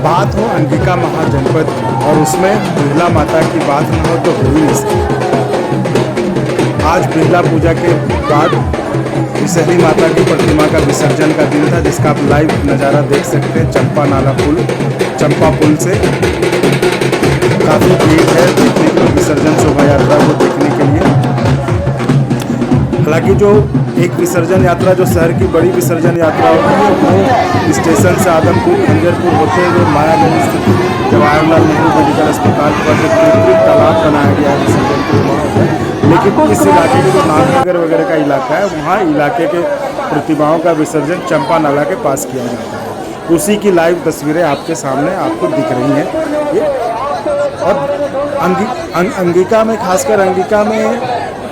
बात हो अंगिका महाजनपद की और उसमें बिरला माता की बात न हो तो हो ही नहीं सकती। आज बिरला पूजा के बाद विषहरी माता की प्रतिमा का विसर्जन का दिन था, जिसका आप लाइव नज़ारा देख सकते हैं चंपा पुल से काफ़ी भीड़ है देखने को, विसर्जन शोभा यात्रा को देखने के लिए। हालांकि जो एक विसर्जन यात्रा जो शहर की बड़ी विसर्जन यात्रा होती है वो स्टेशन से आदमपुर खंजरपुर होते हुए मायागंज स्थित जवाहरलाल नेहरू मेडिकल अस्पताल पर जो कृत्रिम तालाब बनाया गया है विसर्जन के वहाँ होता है। लेकिन इस इलाके के जो नागनगर वगैरह का इलाका है वहाँ इलाके के प्रतिमाओं का विसर्जन चंपा नाला के पास किया जाता है। उसी की लाइव तस्वीरें आपके सामने आपको दिख रही हैं। और अंगिका में, खासकर अंगिका में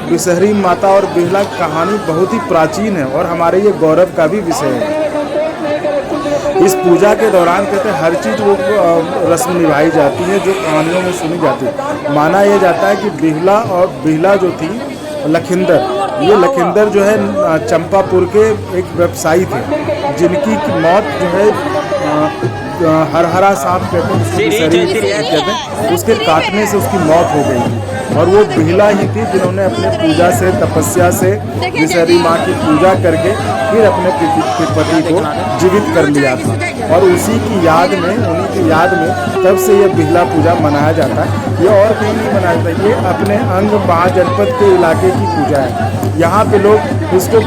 विषहरी माता और बिरला कहानी बहुत ही प्राचीन है और हमारे ये गौरव का भी विषय है। इस पूजा के दौरान कहते हैं हर चीज़ वो रस्म निभाई जाती है जो कहानियों में सुनी जाती है। माना यह जाता है कि बिरला जो थी लखिंदर जो है चंपापुर के एक व्यवसायी थे, जिनकी मौत जो है हरहरा सांप कहते हैं उसके काटने से उसकी मौत हो गई थी। और वो बिरला ही थी जिन्होंने अपने पूजा से, तपस्या से विषहरी माँ की पूजा करके फिर अपने पति को जीवित कर लिया था। और उन्हीं की याद में तब से ये बिरला पूजा मनाया जाता है। ये और कहीं नहीं मनाया जाता, ये अपने अंग महाजनपद के इलाके की पूजा है। यहाँ पे लोग इसको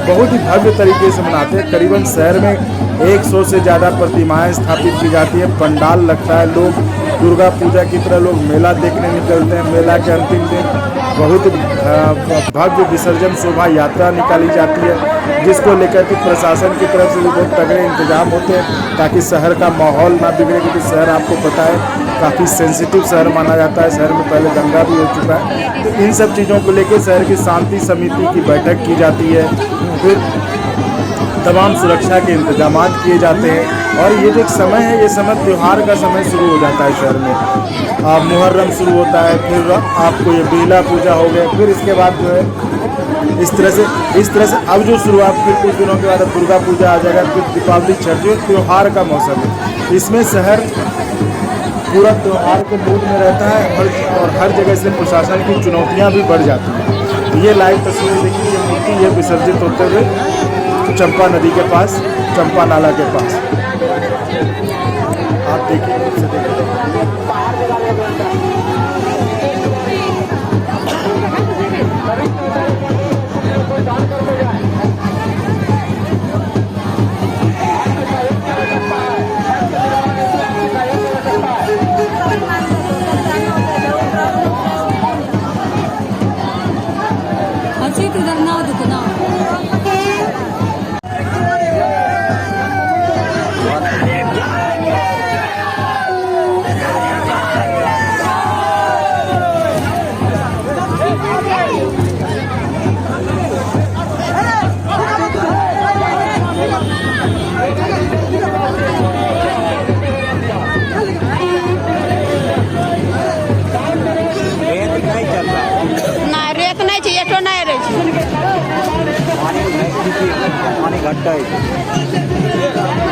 बहुत ही भव्य तरीके से मनाते हैं। करीबन शहर में 100 से ज़्यादा प्रतिमाएं स्थापित की जाती है, पंडाल लगता है, लोग दुर्गा पूजा की तरह लोग मेला देखने निकलते हैं। मेला के अंतिम दिन बहुत भव्य विसर्जन शोभा यात्रा निकाली जाती है, जिसको लेकर के प्रशासन की तरफ से भी बहुत तगड़े इंतजाम होते हैं ताकि शहर का माहौल ना बिगड़े, क्योंकि शहर आपको पता है काफ़ी सेंसिटिव शहर माना जाता है। शहर में पहले दंगा भी हो चुका है, तो इन सब चीज़ों को लेकर शहर की शांति समिति की बैठक की जाती है। फिर तमाम सुरक्षा के इंतजाम किए जाते हैं। और ये जो समय है, ये समय त्यौहार का समय शुरू हो जाता है शहर में। मुहर्रम शुरू होता है, फिर आपको ये बिरला पूजा हो गया, फिर इसके बाद जो है इस तरह से अब जो शुरुआत, फिर कुछ दिनों के बाद दुर्गा पूजा आ जाएगा, फिर दीपावली, छठ, जो त्यौहार का मौसम है। इसमें शहर पूरा त्यौहार के मूड में रहता है और हर जगह से प्रशासन की चुनौतियाँ भी बढ़ जाती हैं। तो ये लाइव तस्वीर देखिए, ये मूर्ति ये विसर्जित होते हुए चंपा नदी के पास, चंपा नाला के पास आप देखिए। पानी घट्टा है।